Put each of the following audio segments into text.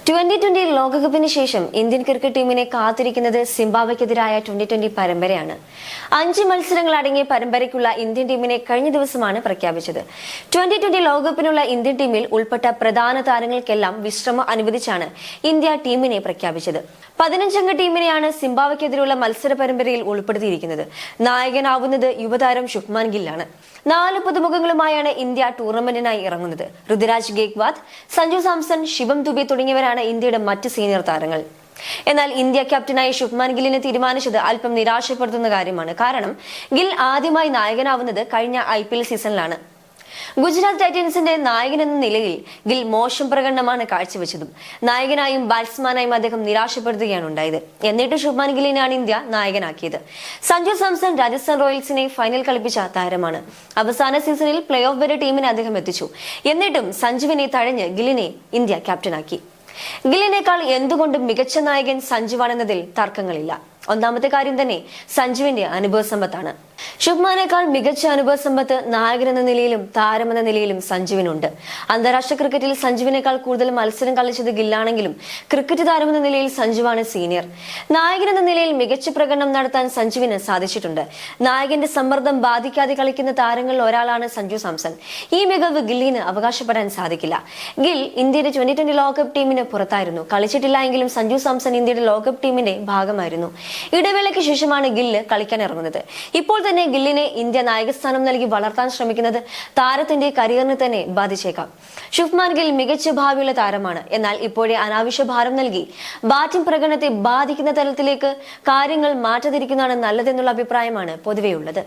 2020 ലോകകപ്പിന് ശേഷം Indian cricket ടീമിനെ കാത്തിരിക്കുന്നത് സിംബാബ്വെക്കെതിരായ 2020 പരമ്പരയാണ്. 5 മത്സരങ്ങൾ അടങ്ങിയ പരമ്പരയ്ക്കുള്ള ഇന്ത്യൻ ടീമിനെ കഴിഞ്ഞ ദിവസമാണ് പ്രഖ്യാപിച്ചത്. 2020 ലോകകപ്പിനുള്ള ഇന്ത്യൻ ടീമിൽ ഉൾപ്പെട്ട പ്രധാന താരങ്ങൾക്കെല്ലാം വിശ്രമം അനുവദിച്ചാണ് ഇന്ത്യ ടീമിനെ പ്രഖ്യാപിച്ചത്. 15-അംഗ ടീമിനെയാണ് സിംബാബ്വെക്കെതിരെയുള്ള മത്സര പരമ്പരയിൽ ഉൾപ്പെടുത്തിയിരിക്കുന്നത്. നായകനാവുന്നത് യുവതാരം ശുഭ്മാൻ ഗില്ലാണ്. 4 പുതുമുഖങ്ങളുമായാണ് ഇന്ത്യ ടൂർണമെന്റിനായി ഇറങ്ങുന്നത്. ഋതുരാജ് ഗേക്വാദ്, സഞ്ജു സാംസൺ, ശിവം ദുബെ തുടങ്ങിയവരാണ് ഇന്ത്യയുടെ മറ്റ് സീനിയർ താരങ്ങൾ. എന്നാൽ ഇന്ത്യ ക്യാപ്റ്റനായി ശുഭ്മാൻ ഗില്ലിനെ തീരുമാനിച്ചത് അല്പം നിരാശപ്പെടുത്തുന്ന കാര്യമാണ്. കാരണം ഗിൽ ആദ്യമായി നായകനാവുന്നത് കഴിഞ്ഞ IPL സീസണിലാണ്. ഗുജറാത്ത് ടൈറ്റൻസിന്റെ നായകൻ എന്ന നിലയിൽ ഗിൽ മോശം പ്രകടനമാണ് കാഴ്ചവെച്ചതും നായകനായും ബാറ്റ്സ്മാനായും അദ്ദേഹം നിരാശപ്പെടുത്തുകയാണ് ഉണ്ടായത്. എന്നിട്ട് ശുഭ്മാൻ ഗില്ലിനെയാണ് ഇന്ത്യ നായകനാക്കിയത്. സഞ്ജു സാംസൺ രാജസ്ഥാൻ റോയൽസിനെ ഫൈനൽ കളിപ്പിച്ച താരമാണ്. അവസാന സീസണിൽ പ്ലേ ഓഫ് വരെ ടീമിനെ അദ്ദേഹം എത്തിച്ചു. എന്നിട്ടും സഞ്ജുവിനെ തഴഞ്ഞ് ഗില്ലിനെ ഇന്ത്യ ക്യാപ്റ്റനാക്കി. ഗില്ലിനേക്കാൾ എന്തുകൊണ്ടും മികച്ച നായകൻ സഞ്ജുവാണെന്നതിൽ തർക്കങ്ങളില്ല. ഒന്നാമത്തെ കാര്യം തന്നെ സഞ്ജുവിന്റെ അനുഭവ സമ്പത്താണ്. ശുഭ്മാനേക്കാൾ മികച്ച അനുഭവ സമ്പത്ത് നായകൻ എന്ന നിലയിലും താരമെന്ന നിലയിലും സഞ്ജുവിനുണ്ട്. അന്താരാഷ്ട്ര ക്രിക്കറ്റിൽ സഞ്ജുവിനേക്കാൾ കൂടുതൽ മത്സരം കളിച്ചത് ഗില്ലാണെങ്കിലും ക്രിക്കറ്റ് താരമെന്ന നിലയിൽ സഞ്ജുവാണ് സീനിയർ. നായകൻ എന്ന നിലയിൽ മികച്ച പ്രകടനം നടത്താൻ സഞ്ജുവിന് സാധിച്ചിട്ടുണ്ട്. നായകന്റെ സമ്മർദ്ദം ബാധിക്കാതെ കളിക്കുന്ന താരങ്ങളിൽ ഒരാളാണ് സഞ്ജു സാംസൺ. ഈ മികവ് ഗില്ലിന് അവകാശപ്പെടാൻ സാധിക്കില്ല. ഗിൽ ഇന്ത്യയുടെ 2020 ലോകകപ്പ് ടീമിന് പുറത്തായിരുന്നു. കളിച്ചിട്ടില്ല എങ്കിലും സഞ്ജു സാംസൺ ഇന്ത്യയുടെ ലോകകപ്പ് ടീമിന്റെ ഭാഗമായിരുന്നു. ഇടവേളയ്ക്ക് ശേഷമാണ് ഗില്ല് കളിക്കാൻ ഇറങ്ങുന്നത്. ഇപ്പോൾ തന്നെ ഗില്ലിനെ ഇന്ത്യ നായകസ്ഥാനം നൽകി വളർത്താൻ ശ്രമിക്കുന്നത് താരത്തിന്റെ കരിയറിനെ തന്നെ ബാധിച്ചേക്കാം. ശുഭ്മാൻ ഗിൽ മികച്ച ഭാവിയുള്ള താരമാണ്. എന്നാൽ ഇപ്പോഴേ അനാവശ്യ ഭാരം നൽകി ബാറ്റിംഗ് പ്രകടനത്തെ ബാധിക്കുന്ന തലത്തിലേക്ക് കാര്യങ്ങൾ മാറ്റാതിരിക്കുന്നതാണ് നല്ലതെന്നുള്ള അഭിപ്രായമാണ് പൊതുവെയുള്ളത്.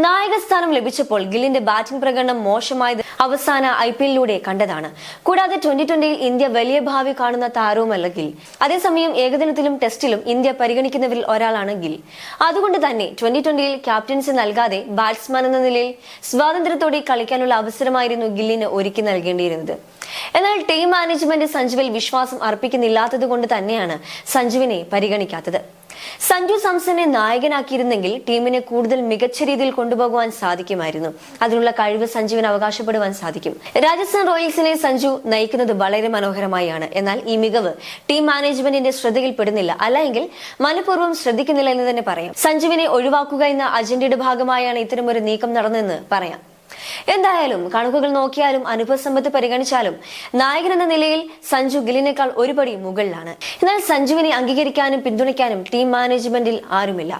നായകസ്ഥാനം ലഭിച്ചപ്പോൾ ഗില്ലിന്റെ ബാറ്റിംഗ് പ്രകടനം മോശമായത് അവസാന IPL-ലൂടെ കണ്ടതാണ്. കൂടാതെ 2020-ൽ ഇന്ത്യ വലിയ ഭാവി കാണുന്ന താരവുമല്ല ഗിൽ. അതേസമയം ഏകദിനത്തിലും ടെസ്റ്റിലും ഇന്ത്യ പരിഗണിക്കുന്നവരിൽ ഒരാളാണ് ഗിൽ. അതുകൊണ്ട് തന്നെ 2020-ൽ ക്യാപ്റ്റൻസി നൽകാതെ ബാറ്റ്സ്മാൻ എന്ന നിലയിൽ സ്വാതന്ത്ര്യത്തോടെ കളിക്കാനുള്ള അവസരമായിരുന്നു ഗില്ലിന് ഒരുക്കി നൽകേണ്ടിയിരുന്നത്. എന്നാൽ ടീം മാനേജ്മെന്റ് സഞ്ജുവിൽ വിശ്വാസം അർപ്പിക്കുന്നില്ലാത്തത് കൊണ്ട് തന്നെയാണ് സഞ്ജുവിനെ പരിഗണിക്കാത്തത്. സഞ്ജു സാംസനെ നായകനാക്കിയിരുന്നെങ്കിൽ ടീമിനെ കൂടുതൽ മികച്ച രീതിയിൽ കൊണ്ടുപോകുവാൻ സാധിക്കുമായിരുന്നു. അതിനുള്ള കഴിവ് സഞ്ജുവിന് അവകാശപ്പെടുവാൻ സാധിക്കും. രാജസ്ഥാൻ റോയൽസിനെ സഞ്ജു നയിക്കുന്നത് വളരെ മനോഹരമായാണ്. എന്നാൽ ഈ മികവ് ടീം മാനേജ്മെന്റിന്റെ ശ്രദ്ധയിൽപ്പെടുന്നില്ല, അല്ലെങ്കിൽ മനഃപൂർവ്വം ശ്രദ്ധിക്കുന്നില്ല എന്ന് തന്നെ പറയാം. സഞ്ജുവിനെ ഒഴിവാക്കുക എന്ന അജണ്ടയുടെ ഭാഗമായാണ് ഇത്തരമൊരു നീക്കം നടന്നതെന്ന് പറയാം. എന്തായാലും കണക്കുകൾ നോക്കിയാലും അനുഭവ സമ്പത്ത് പരിഗണിച്ചാലും നായകൻ എന്ന നിലയിൽ സഞ്ജു ഗില്ലിനേക്കാൾ ഒരുപടി മുകളിലാണ്. എന്നാൽ സഞ്ജുവിനെ അംഗീകരിക്കാനും പിന്തുണയ്ക്കാനും ടീം മാനേജ്മെന്റിൽ ആരുമില്ല.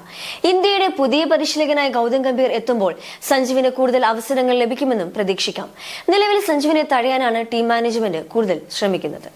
ഇന്ത്യയുടെ പുതിയ പരിശീലകനായ ഗൗതം ഗംഭീർ എത്തുമ്പോൾ സഞ്ജുവിന് കൂടുതൽ അവസരങ്ങൾ ലഭിക്കുമെന്നും പ്രതീക്ഷിക്കാം. നിലവിൽ സഞ്ജുവിനെ തടയാനാണ് ടീം മാനേജ്മെന്റ് കൂടുതൽ ശ്രമിക്കുന്നത്.